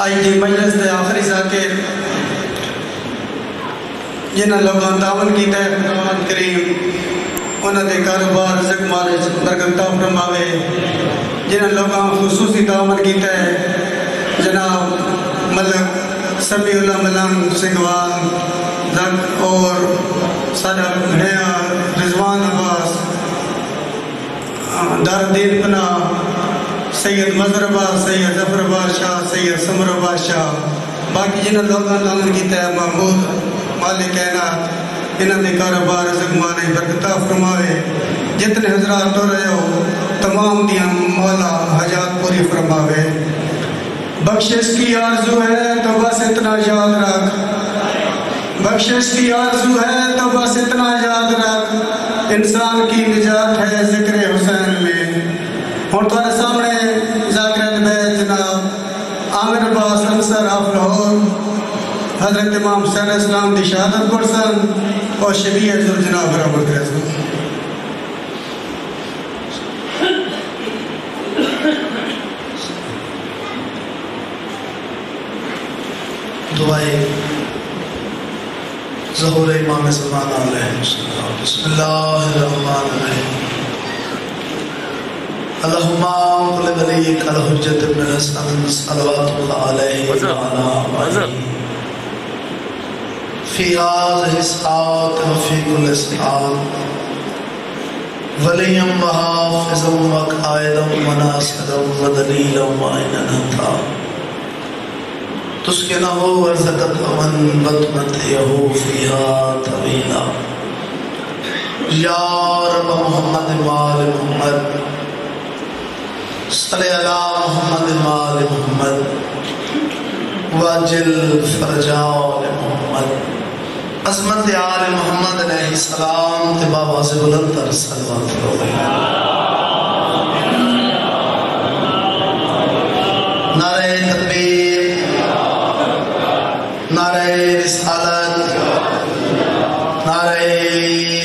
آج دی مجلس دے آخری ذاکر جنہاں لوگاں تعاون کیتا ہے خداوند کریم انہاں دے کاروبار رزق مال وچ برکت عطا فرماوے. جنہاں لوگاں خصوصی تعاون کیتا ہے جناب ملک سمیع اللہ ملنگ سنگھوان دک اور سادہ بھیا رضوان عباس دار الدین پناہ سید مظہر عباس سید ظفر عباس شاہ سید سمر عباس شاہ باقی جنہاں لوگاں تعاون کیتا ہے محمود مالک کائنات انہاں دے کاروبار رزق مال برکت عطا فرماوے. جتنے حضرات ہو رہے ہو تمام دیاں مولا حاجات پوری فرماوے. بخشش کی آرزو ہے تو بس اتنا یاد رکھ، بخشش کی آرزو ہے تو بس اتنا یاد رکھ، انسان کی نجات ہے ذکر حسین میں. اور تمہارے سامنے ذاکرت میں جناب عامر عباس انصر آف لاہور حضرت امام حسین اسلام دی شہادت پرسن اور شبیہ حضور جناب برابر کریں. دعائے ظہور امام زمان علیہ السلام. بسم اللہ الرحمن الرحیم. اللہم قل ولیک الحجت ابن الحسن صلوات اللہ علیہ وعلا آلہ فی هذه الساعات وفی کل ساعات ولیم وحافظا وقائدا وناصرا ودلیلا وعینا تسکنہ ورزقت من بطمتیہ فیہا طویلا. یا رب محمد وآل محمد صلی اللہ محمد وآل محمد واجل فرجاء محمد. عظمت آل محمد علیہ السلام تبابا سے بلند تر صلوات اللہ. نعرہ تکبیر، نعرہ رسالت، نعرہ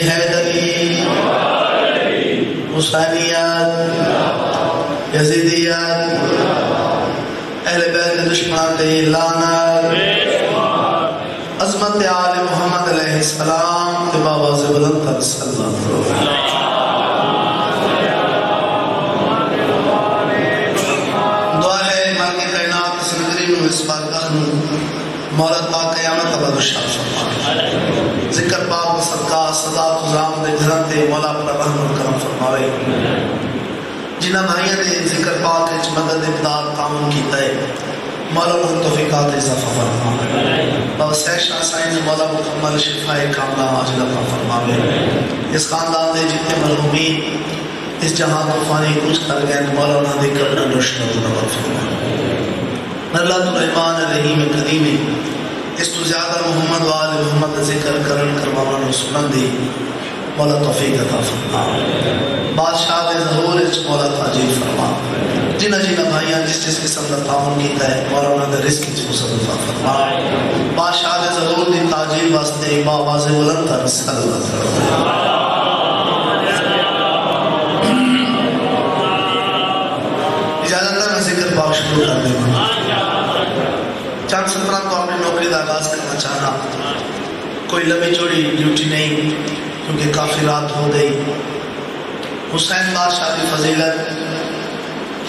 حیدری، حسینیت، یزیدیت، اہل بیت دشمنان دی لعنت. عظمت آل محمد علیہ السلام تبابا سے بلند تر صلوات اللہ. مولا پاک قیامت ابد شاہ فرمائے. ذکر پاک صدقہ صدا تزام دے گھران دے مولا پر رحم و کرم فرمائے. جنہ بھائیاں نے ذکر پاک اچ مدد امداد تعاون کیتا ہے مولا ان توفیقات اضافہ فرمائے. بابا سید شاہ سائن مولا مکمل شفاء کاملہ عاجلہ فرمائے. اس خاندان دے جتنے مرحومین اس جہاں طوفانی کچھ کر گئے مولا انہاں دے قبر روشن و منور فرمائے. اللہ الرحمن الرحیم قدیم اس تو زیادہ محمد وآل محمد ذکر کرن کروانا سنن دی مولا توفیق عطا فرما. بادشاہ دے ظہور اچ مولا تاجیل فرما. جنہ جنہ بھائیاں جس جس قسم کا تعاون کیتا ہے مولا انہاں دے رزق اچ مسد عطا فرما. بادشاہ دے ظہور دی تاجیل واسطے باواز بلند تر صلوات اللہ. اجازت ہے میں ذکر پاک شروع کر دیں. چند سطران تو اپنی نوکری دا آغاز کرنا چاہنا. کوئی لمبی چوڑی ڈیوٹی نہیں کیونکہ کافی رات ہو گئی. حسین بادشاہ کی فضیلت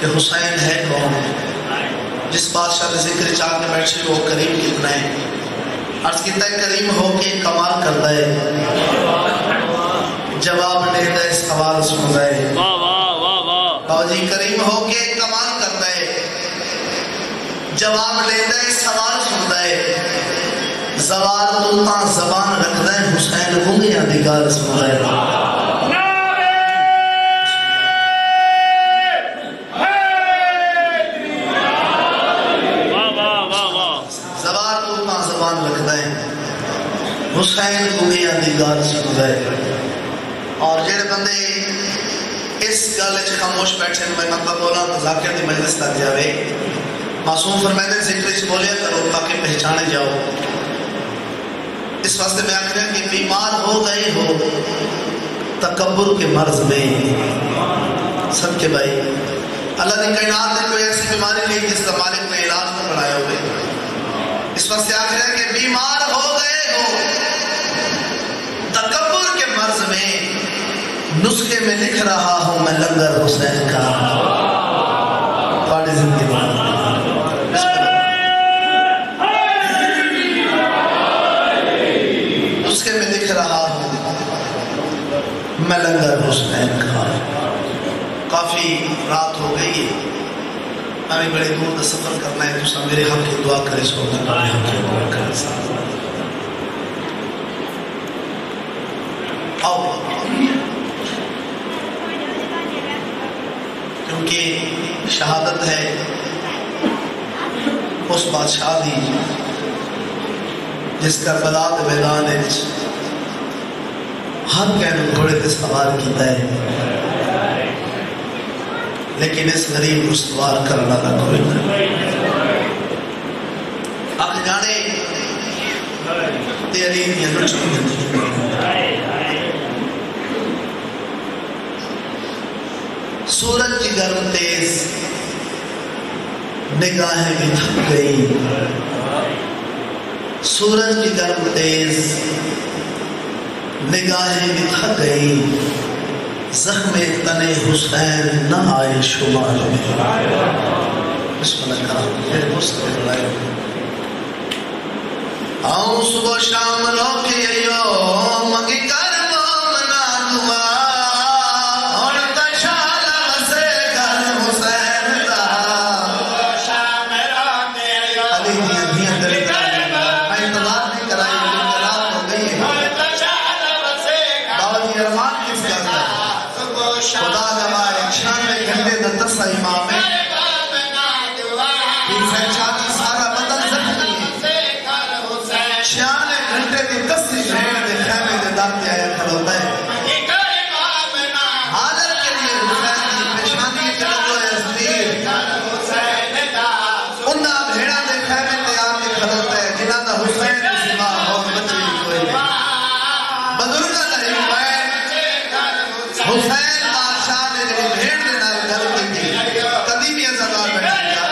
کہ حسین ہے کون؟ جس بادشاہ نے ذکر چاہ کے بیٹھے وہ کریم کتنا ہے. عرض کیتا ہے کریم ہو کے کمال کرتا ہے جواب دیتا ہے سوال سنتا ہے. باو جی کریم ہو کے کمال کرتا ہے جواب لیتا ہے سوال سنتا ہے. زوال تو زبان رکھتا ہے حسین گنگیاں دی گال سنتا ہے. زوال تو زبان رکھتا ہے حسین گنگیاں دی گال سنتا ہے. اور جڑے بندے اس گل وچ خاموش بیٹھے میں مطلب بولا ذاکر دی مجلس تک جاوے. معصوم فرمائے ذکر اس بولیا کرو تاکہ پہچانے جاؤ. اس واسطے میں آخر کہ بیمار ہو گئے ہو تکبر کے مرض میں. سب کے بھائی اللہ نے کائنات میں کوئی ایسی بیماری نہیں جس کا مالک نے علاج نہ بنایا ہوئے. واسطے آخر ہے کہ بیمار ہو گئے ہو تکبر کے مرض میں، نسخے میں لکھ رہا ہوں میں لنگر حسین کا پاڑی زندگی میں نسخے میں لکھ رہا ہوں میں لنگر حسین کا۔ کافی رات ہو گئی ہے، ہمیں بڑے دور کا سفر کرنا ہے، تو سب میرے حق کی دعا کرے، سو میں میرے حق کی دعا کرے ساتھ آؤ، کیونکہ شہادت ہے اس بادشاہ دی جس کربلا دے میدان وچ ہر کہنے گھوڑے تے سوار کیتا ہے، لیکن اس غریب کو سوار کرنا نہ کوئی نہیں۔ آپ جانے تیری دیا نچکی ہوتی سورج کی گرم تیز نگاہیں بھی تھک گئی، سورج کی گرم تیز نگاہیں بھی تھک گئی، زخم تن حسین نہ آئے شمار میں۔ بسم اللہ کرام میرے مسلم لائے آؤں صبح شام روکی ایو مگی کر مومنا دعا اور تشالہ مسے کر حسین دا شام روکی ایو علی دیاں دیاں دلی میں انتظار نہیں کرائی لیکن رات ہو گئی ہے بابا جی ارمان کس گھر ہے خدا گواہ ایک 96 گھنٹے دا تسا امام ہے، پیر سے چھاتی سارا بدن زخمی ہے، 96 گھنٹے دی تسی بھیڑ دے خیمے دے داتے آیا کھلوتا ہے، حالت کے لیے حسین دی پیشانی چلو عزمیر انہا بھیڑا دے خیمے دے آتے کھلوتا ہے، جنہ دا حسین دی سوا اور بچے بھی کوئی نہیں۔ بزرگاں دا حکمائن حسین بادشاہ نے جب بھیڑ دے نال گل کی تھی کبھی بھی ازادار بیٹھ گیا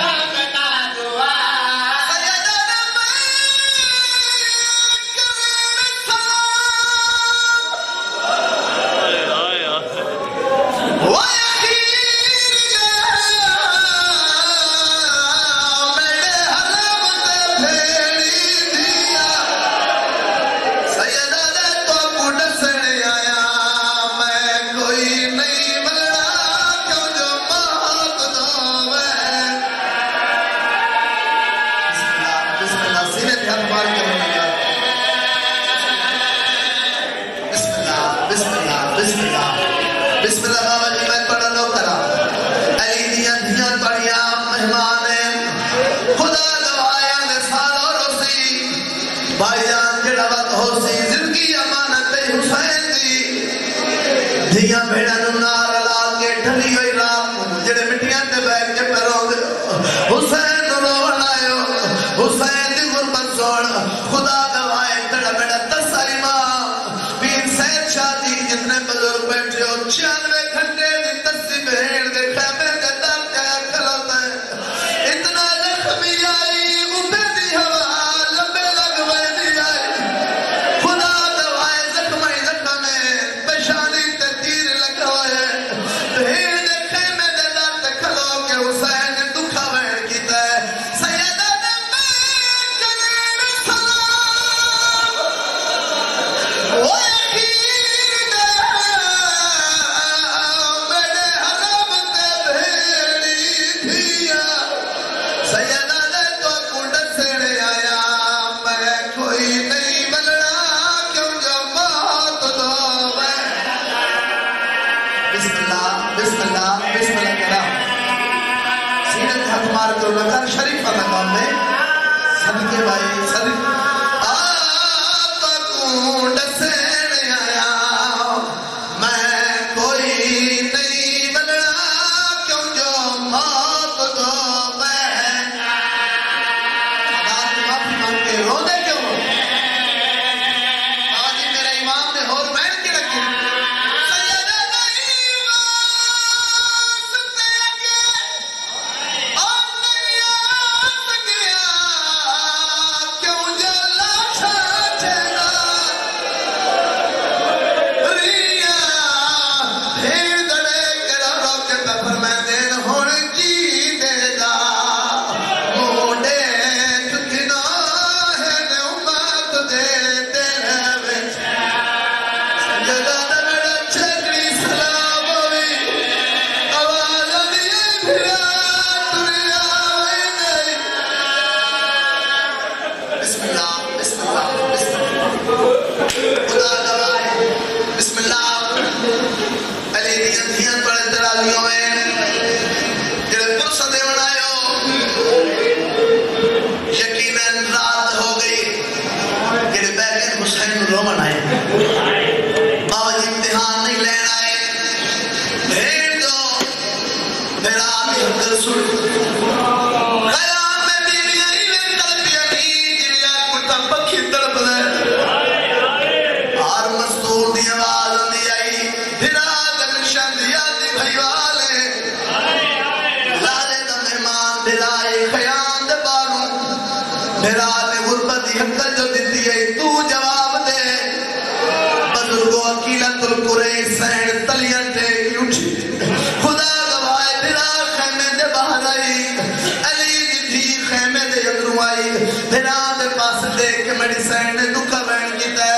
کیوں دلائے خیام دے باروں میرا نے غربت دی حقل جو دیتی ہے تو جواب دے بزرگو عقیلت القریش سین تلیت دے اٹھی خدا گوائے بھرا خیمے دے باہر آئی علی دی تھی خیمے دے اندروں آئی بھرا دے پاس دے کہ میری سین نے دکھا بین کی تے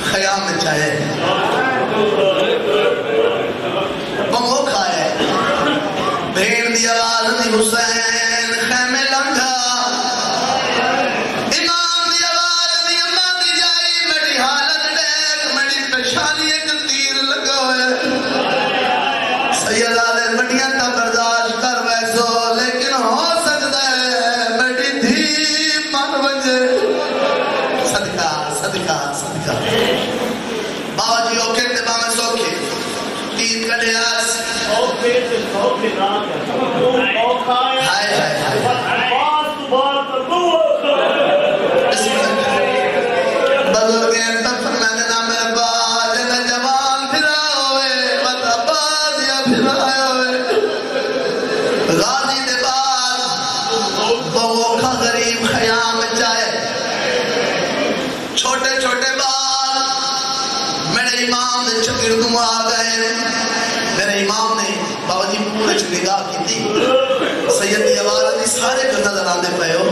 خیام میں چاہے بمو کھائے بھین دی آواز دی حسین خیمے لنگا امام دی آواز دی امام دی جائی میری حالت دیکھ میری پیشانی ایک تیر لگا ہوئے سیدہ دے بڑیاں تا برداشت کر ویسو لیکن ہو سکتا ہے میری دھی من بجے صدقہ صدقہ صدقہ بابا جی اوکے تے بامے سوکے تین کڑے آس ہائے ہائے بزرگیں تب فرمانے نام عباد جنہ جوان پھرا ہوئے بس عباد یا پھرا ہوئے غازی دے بعد بوکھا غریب خیام چاہے چھوٹے چھوٹے بال میرے امام نے چکردوں آ گئے میرے امام نے بابا جی پورے نگاہ کی تھی سیدی آواز دی سارے جو نظر آنے پہ ہو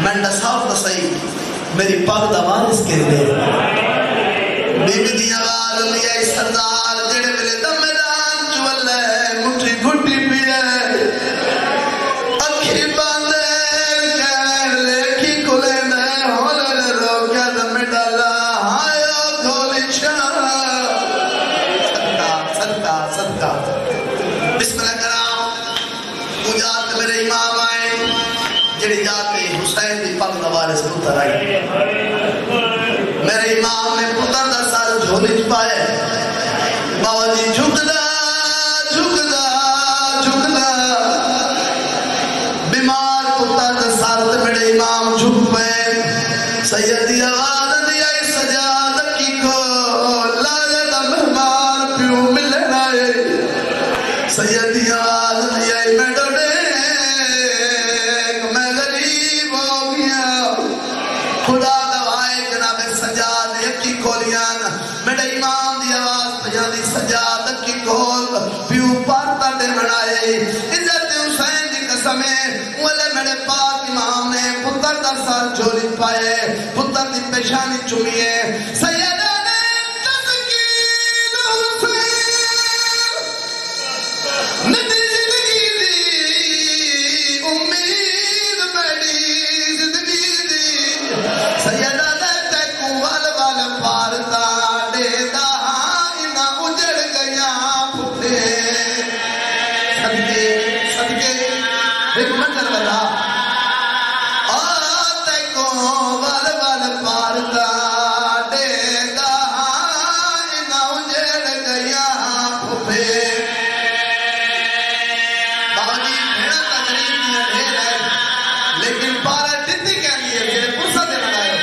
میں نصاف نصیب میری پاک دمان اس کے لئے بی بی دی آواز لیا سردار جڑے ملے دم میدان چول ہے مٹھی گھٹی پی ہے اکھی باندے کہن لیکھی کلے میں ہونے روکیا دم ڈالا ہائیو گھولی چھانا صدقہ صدقہ صدقہ بسم اللہ کرام تو جات میرے امام آئے جڑی جاتے حسین دی پاک نوارس پتر آئی میرے امام نے پتر دا سال جھولی پائے بابا جی جھکدا جھکدا جھکدا بیمار پتر دا سال میرے امام جھک پائے سیدی آواز دی آئی سجاد کی کو لاجہ دا مہمان پیو ملن آئے سیدی آواز دی آئی میں ڈوڑے میں غریب ہو گیا خدا دوائے جناب سجاد یکی کھولیاں میرے امام دی آواز پجانی سجاد کی کھول پیو پارتا دے بڑھائے عزت حسین دی قسمیں والے میرے پاک امام نے پتر در سال جھولی پائے پتر دی پیشانی چومیے سیدہ نے تذکیر حسین ندی زندگی دی امید بڑی زندگی دی سیدہ نے تیکو وال پارتا دے دا اینا اجڑ گیا پھٹے صدقے صدقے نظر بنا آتے کو ول ول پارتا دے گا انہا اجڑ گیا پھوپے بابا جی بھیڑا تقریب دیا ڈھیر ہے لیکن پارا ٹتی کہہ لیے پھر پرسا دے لگائے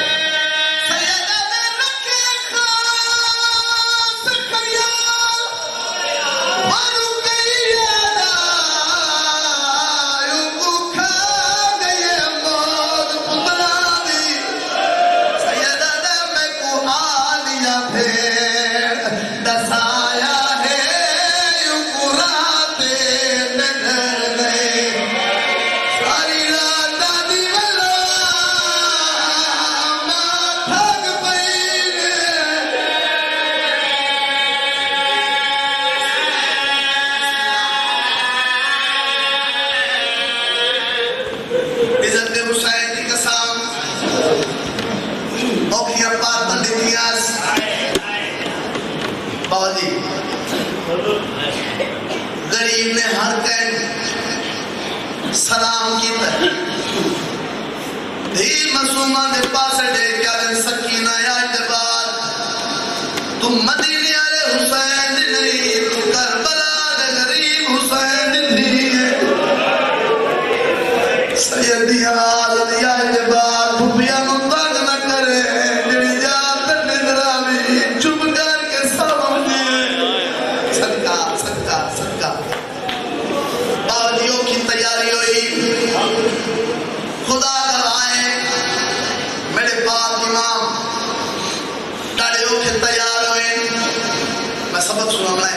سیدہ نے رکھے خاص خیال مارو گئی یادا یوں کو کھا گئے موت پتلا دی سیدہ نے میں کو آلیا پھر دسایا ہے یوں کو راتے نگر گئے ساری رات دادی والا ماں تھک پئی عزت حسین کی قسم اوکھیاں پار بندی دیاس بابا جی غریب نے ہر کہن سلام کیتا ہے دھی مسومہ دے پاس دے کیا دن سکینہ یا اعتبار تم مدینے والے حسین دی نہیں تم کربلا دے غریب حسین دی ہے سیدی حالت یا اعتبار پھپیا نو تنگ نہ کرے جڑی جات نظراوی چپ کر کے سامنے صدقہ صدقہ صدقہ باوجیوں کی تیاری ہوئی خدا کروائے میرے باپ امام ڈاڑیوں کے تیار ہوئے میں سبق سنا میں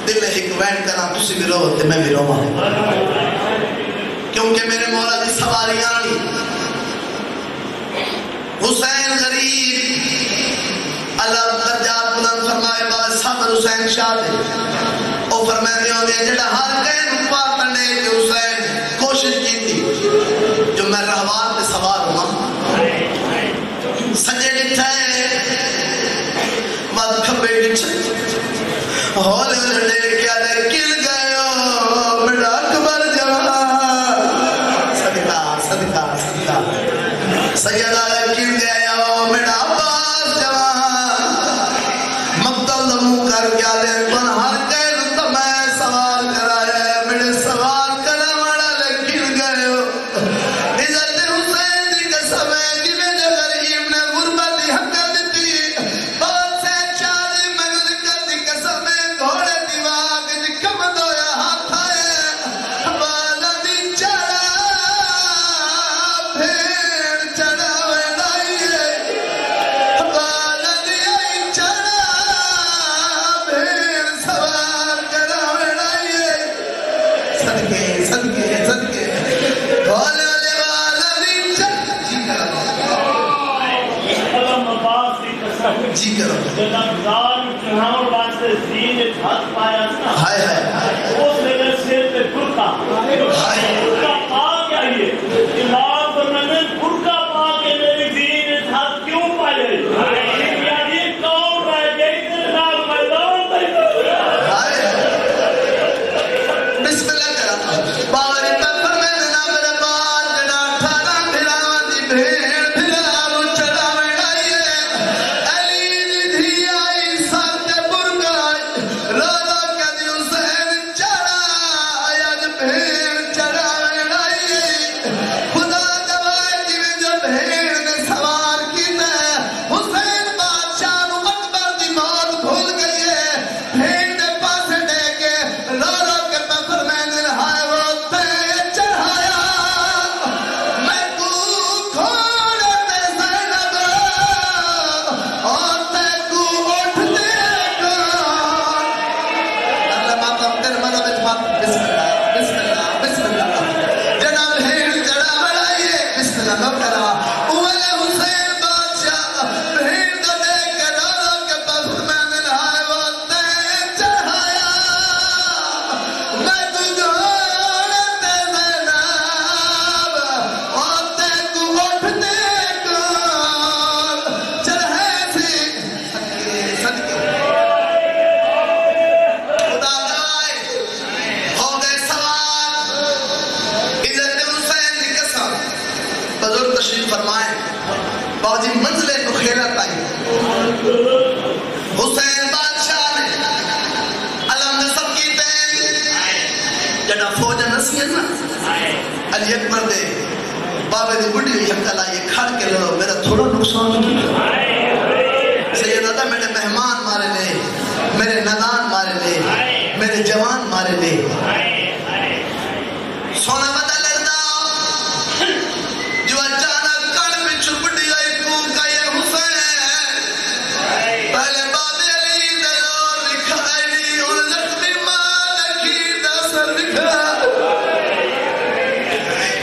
دل میں ایک وینڈ کرنا تسی بھی رو تے میں بھی رو کیونکہ میرے مولا دی سواریاں نہیں حسین غریب اللہ درجات بلند فرمائے بابا صابر حسین شاہ دے او فرمائے ہوندے جڑا ہر کہیں پار تنڈے کہ حسین کوشش کی تھی جو میں رہوار پہ سوار ہوں سجے ڈٹھا ہے مد کھبے ڈٹھا ہولے ہولے ڈے کیا دے کل گئے ہو میرا اکبر جوان صدقہ صدقہ صدقہ سیدہ کل گئے ہو میرا عباس جوان مقتل دمو کر کیا دے تن ہر کہیں تو میں سوال کرائے میرے سوال کرنے والا لیکن گئے ہو عزت حسین دی قسم ہے کہ میرے غریب نے غربت دی حق دیتی بہت سے چالی مگد کر دی قسم ہے گھوڑے دی واگ دی کم دویا ہاتھ آئے بالا دی چڑھا پھیڑ چڑھاوے دائیے بالا دی آئی چڑھا پھیڑ سوار کراوے دائیے صدقے صدقے صدقے بھولے والے والا دی چڑھا قلم عباس کی قسم جی کرو جب زال چڑھاؤں واسطے زین ایک ہاتھ پایا تھا ہائے ہائے اس میرے سر پہ برقع برقع پا کے آئیے امام فرماتے ہیں برقع پا کے میری زین ایک ہاتھ کیوں پائے یاد یہ کون رہ گئی تیرے نام میدان ہائے بسم اللہ کرا باوری پیپر میں دینا میرے بات جڑا ٹھارا بھراوہ دی بھیڑ بھراو چڑھاوے ڈائیے علی دی دھی آئی ساتھ برگائی روزہ کدی حسین چڑھا آج بھیڑ چڑھاوے ڈائیے خدا تشریف فرمائے باجی منزل نخیلہ تائی حسین بادشاہ نے علم نصب کی تین جڑا فوج نسیت نا علی اکبر دے بابے دی بڑی ہوئی حقلہ یہ کھڑ کے لڑو میرا تھوڑا نقصان نہیں سید آدھا میرے مہمان مارے لے میرے ندان مارے لے میرے جوان مارے لے سونا بدا لڑتا جو اچانک کڑ میں چھپٹی ہوئی کون کا یہ حسین پہلے بابے علی دلور دکھائی نہیں اور زخمی ماں لکھی داسر دکھا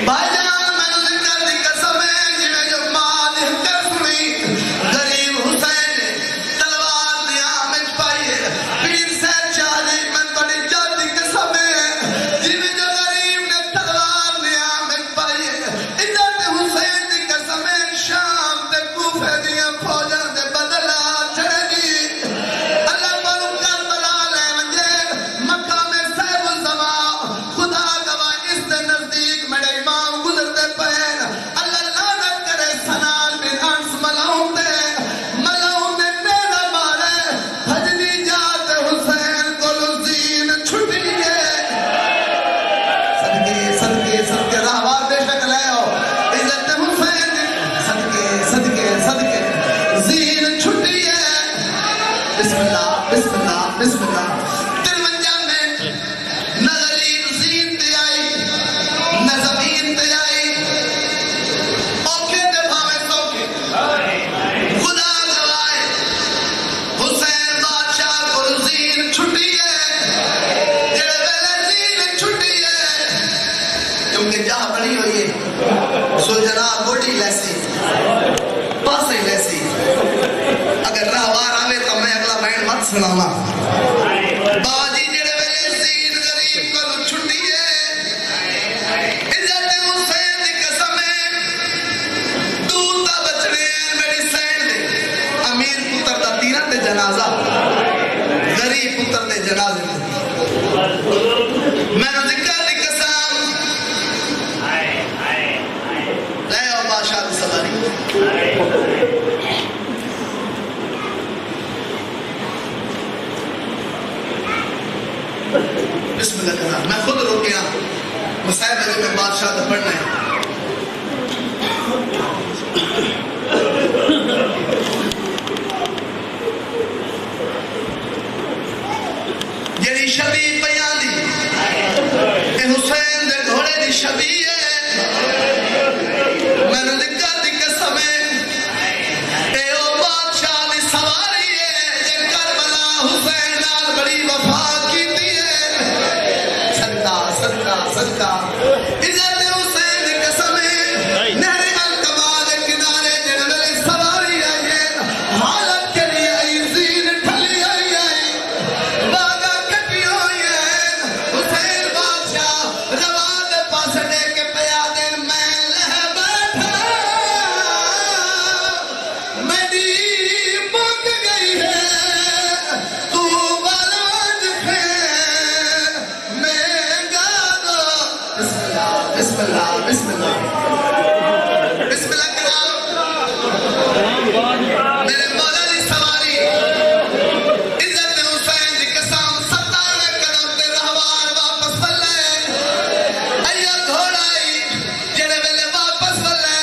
بھائی جان میں نے ذکر دی قسم ہے جی میں جو ماں دکھر سنی غریب حسین نے تلوار دیا میں پائی ہے پیر سے چاہی میں بڑی جاتی قسم ہے جی میں جو غریب نے تلوار دیا میں پائی ہے عزت حسین دی قسم ہے شام تے کوفے دیا فوجاں دے بدلا چڑھے گی اللہ پر کربلا لے منجے مقام صاحب الزمان خدا گواہ اس دے نزدیک میرے امام گزرتے پہن اللہ لعنت کرے سنان بن انس ملاؤں دے میرا مارے بھجنی جات حسین کو لزین چھٹی ہے صدقے راہوار بے شک لے ہو عزت حسین صدقے زین چھٹی ہے بسم اللہ 53 منٹ نہ غریب زین تے آئی نہ زمین تے آئی اوکے تے بھاوے سوکے خدا گواہ حسین بادشاہ کو زین چھٹی ہے جڑے ویلے زین چھٹی ہے کیونکہ جہاں بڑی ہوئی ہے سو جناب بوڑی لیسی پاسے لیسی اگر راہوار آوے تو میں اگلا بینڈ مت سناما باجی جڑے ویلے زین غریب کو چھٹی ہے عزت حسین دی قسم ہے دور دا بچڑے ہیں میری سین دے امیر پتر دا تیرہ تے جنازہ غریب پتر دے جنازے میں نے ذکر دی قسم لے او بادشاہ دی سواری بسم اللہ کرنا میں خود روکیا مسائب ہے جو میں بادشاہ دا پڑھنا ہے جڑی شبی پیان دی اے حسین دے گھوڑے دی شبی ہے میں نے ذکر دی قسم ہے اے او بادشاہ دی سواری ہے جے کربلا حسین نال بڑی وفا کیتی ہے صدقہ عزت حسین دی قسم ہے نہر القبا دے کنارے جڑے ویلے سواری آئی حالت چلی آئی زین ٹھلی آئی باغا کٹی ہوئی ہے حسین بادشاہ روا دے پاس دے کے پیا دین میں لہ بیٹھا میری مک گئی ہے تو بالوانج ہے میں گا دو بسم اللہ کرام میرے مولا دی سواری عزت حسین دی قسم 17 قدم تے رہوار واپس بلے ایا گھوڑائی جڑے ویلے واپس بلے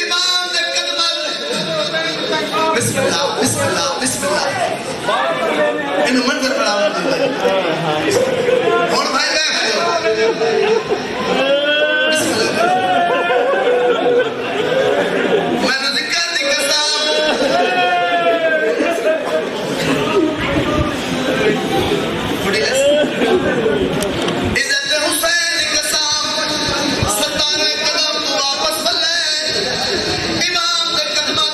امام دے قدمت بسم اللہ انہوں منظر پڑا ہوتی ہے اور بھائی میں کھڑے ہو بسم اللہ میں نے ذکر دی قسم بڑی عزت حسین دی قسم 17 قدم تو واپس بلے امام دے قدمت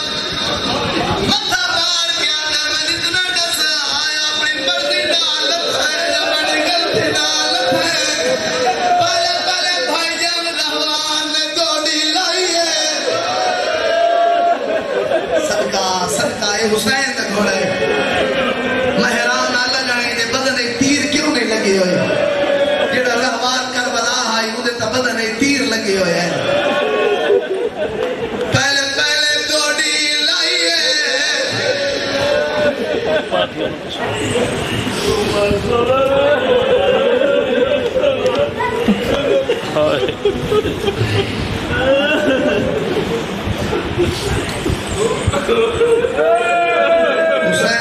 متھا پار کیا میں اتنا ڈس آیا اپنی مرضی نال ہے بڑی غلطی نال ہے پہلے بھائی جان رحمان نے گوڑی لائی ہے صدقہ اے حسین دا گھوڑا ہے مہران اللہ جانے دے بدن ایک تیر کیوں نہیں لگے ہوئے جڑا رحمان کربلا آئی وہ دے تا بدن ایک تیر لگے ہوئے ہیں حسین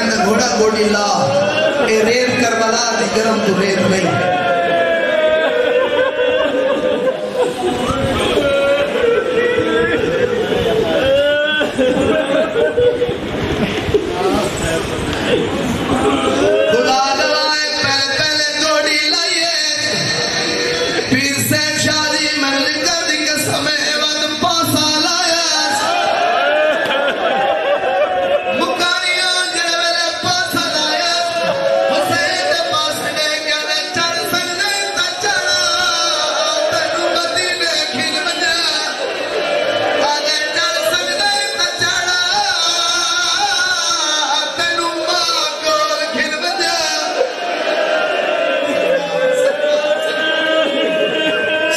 نے گھوڑا گوڑی لا اے ریت کربلا دی گرم تو ریت نہیں خدا گوائے پہلے گوڑی لائیے پیر سین شادی میں لکھا دی قسم وقت پاسا لایا مکانیاں جڑے ویلے پاسا لایا حسین دے پاس نے کہنے چڑھ سکنے تا چڑھا تینو مدینے کھل بجا آگے چڑھ سکنے تا چڑھا تینو ماں کول کھل بجا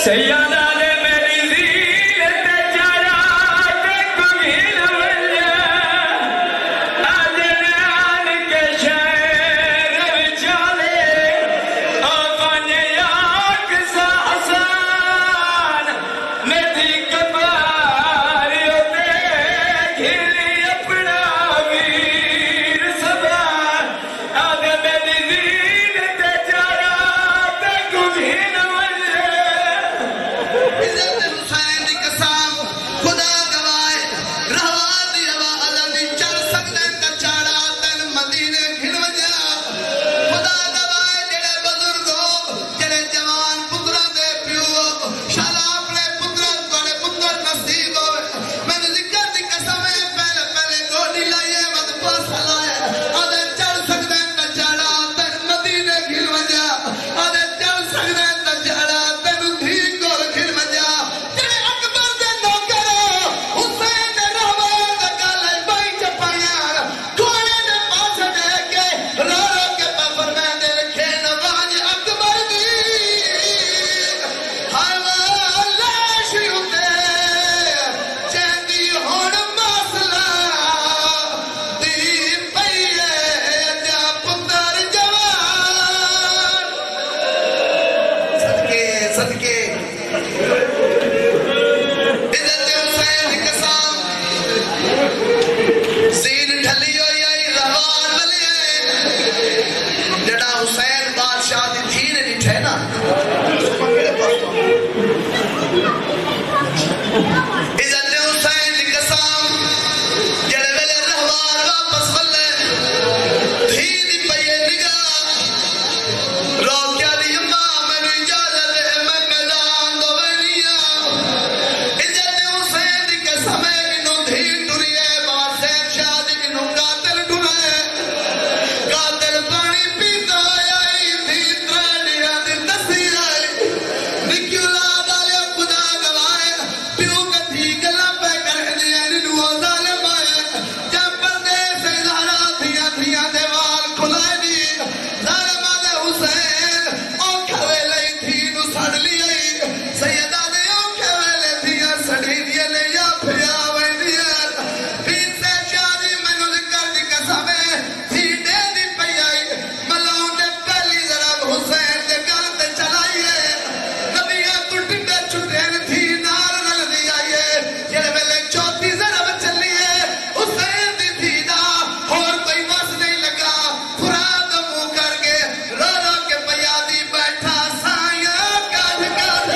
سیادہ نے میری زیل تے چارا تے کمیل ملیا آج نیان کے شہر وچالے آقان یاک سا حسان میری کباریوں تے گھلی اپنا ویر سبان آج میری زیل تے چارا تے کمیل ملیا عزت حسین دی قسم خدا گوائے رہوان دی ہوا اللہ دی چڑھ سکنے تا چاڑا تین مدینے کھل وجا خدا گوائے جڑے بزرگ ہو جڑے جوان پتران دے پیو شالا اپنے پتران توڑے پتر نصیب ہو میں نے ذکر دی قسم ہے پہلے گوڑی لائیے مد پاسا لائے آدھے چڑھ سکنے تا چاڑا تین مدینے کھل وجا آدھے چڑھ سکنے تا چاڑا تین دھی کول کھل وجا جڑے اکبر دے نوکر حسین دے رحمان دے گالے بائی چپائیاں گھوڑے دے پاس دے کے رو رو کے پا فرمیندے رکھے نواج اکبر دی حوالاشی ہوتے چیندی ہون مسئلہ دی پئیے جا پتر جوان صدقے عزت حسین دی قسم زین ڈھلی ہوئی آئی رہوان ولی آئی جڑا حسین بادشاہ دی دھی نے ڈٹھے نا عزت حسین دی قسم جڑے ویلے رہوان واپس ولے دھی دی پئیے نگاہ رو کیا دی اماں میں نے اجازت ہے میں میدان دو بینیا عزت حسین دی قسم ہے کنوں دھی ٹری ہے بار سید شاہ دی کنوں قاتل ٹرے قاتل پانی پیتا آئی دھی ترانیاں دی دسی آئی نکیو لاد آلے خدا گوائے پیو کتھی گلا پہ کر دیا ننو ظالم آئے جب پردے سے زہرا دھیاں دیوال کھلائے دی ظالم آدھے حسین اوکھا ویلے تھی نو سڑ لی آئی سیدہ دے اوکھا ویلے تھیاں سڑی دیئے لے یا پھیا وے دیئے پھر سے شادی میں نو ذکر دی قسم ہے تھی دے دی پئی آئی ملاؤں نے پہلی ضرب حسین دے گل تے چلائیے نبیاں تو ٹڈے چھٹین تھی نار رل دی آئیے جڑے ویلے چوتھی ضرب چلیے حسین دی تھی دا اور کوئی وس نہیں لگا فراد منہ کر کے رو رو کے پیادی بیٹھا سائیاں کاٹھ کاٹھ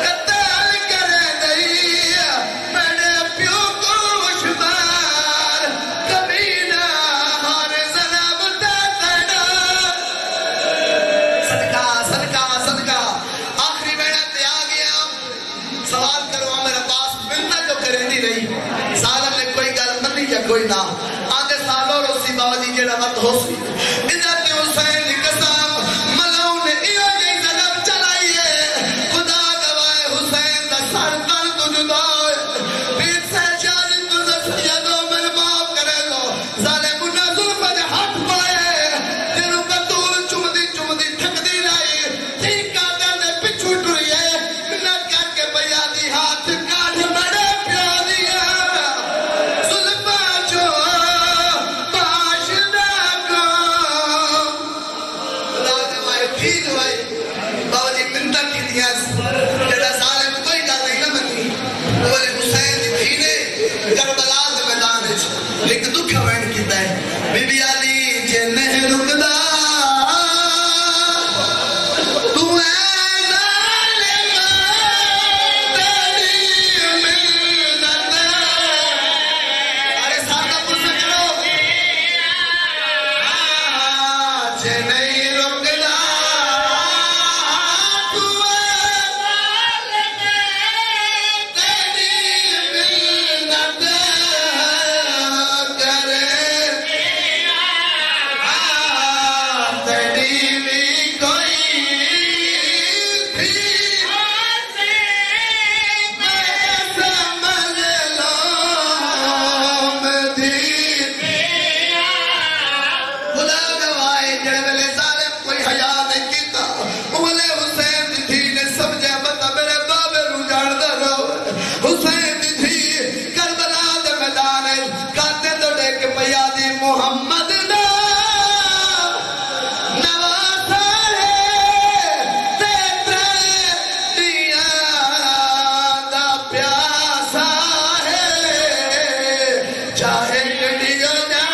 قتل کرے دئی میرے پیو کو شمار کبھی نہ ہار ضرب تے تیڑا صدقہ آخری بیڑا تے آ گیا سوال کرو میرے پاس ملتا جو کرندی رہی سالم نے کوئی گل منی یا کوئی نہ آدھے سالوں روسی بابا جی جیڑا وقت ہو سی عزت حسین دی قسم ملاؤں نے ایو جی ضرب چلائیے خدا گوائے حسین دا سر تن تو جدا ہوئے پھر سے شاہد تو سیدوں میں معاف کرے لو ظالم انہا ظلم جے ہاتھ پائے جنہوں بطول چمدی ٹھک دی لائی تھی کاٹا دے پچھو ٹریے منت کر کے بیادی ہاتھ کاٹھ بڑے پیو دیا ظلم جو باش حسین تھی کربلا دے میدان کاتے تو ڈیک پیا دی محمد دا نواسا ہے تیترے دیا دا پیاسا ہے چاہے گڑیو جا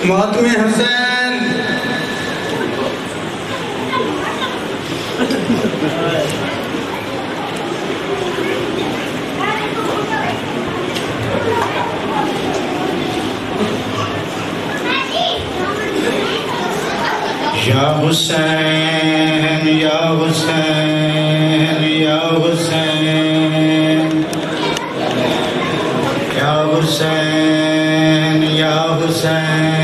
ماتم حسین یا حسین یا حسین یا حسین یا حسین یا حسین